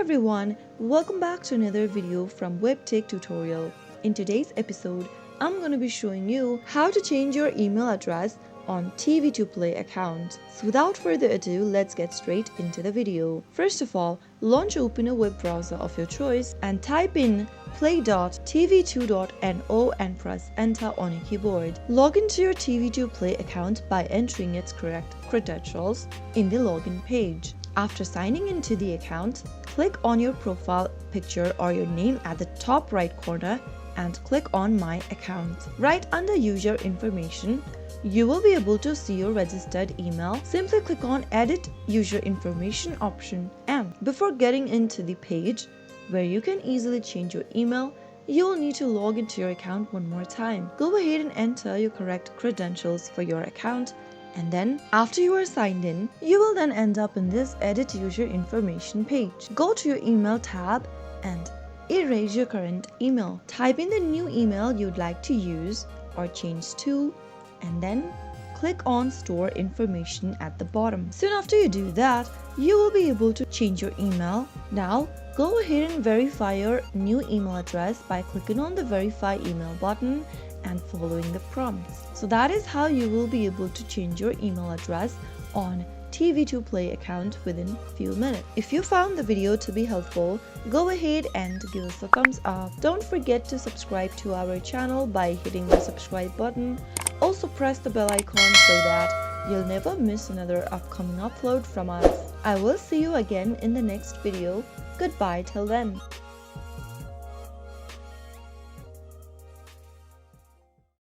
everyone, welcome back to another video from Webtech Tutorial. In today's episode, I'm going to be showing you how to change your email address on TV2Play account. So without further ado, let's get straight into the video. First of all, open a web browser of your choice and type in play.tv2.no and press enter on your keyboard. Log into your TV2Play account by entering its correct credentials in the login page. After signing into the account, click on your profile picture or your name at the top right corner and click on My Account. Right under User Information, you will be able to see your registered email. Simply click on Edit User Information option, and before getting into the page where you can easily change your email, you will need to log into your account one more time. Go ahead and enter your correct credentials for your account, and then after you are signed in, you will then end up in this Edit User Information page. Go to your email tab and erase your current email. Type in the new email you'd like to use or change to, and then click on Store Information at the bottom. Soon after you do that, you will be able to change your email. Now, go ahead and verify your new email address by clicking on the Verify Email button and following the prompts. So that is how you will be able to change your email address on TV2Play account within few minutes. If you found the video to be helpful, go ahead and give us a thumbs up. Don't forget to subscribe to our channel by hitting the subscribe button. Also press the bell icon so that you'll never miss another upcoming upload from us. I will see you again in the next video. Goodbye till then.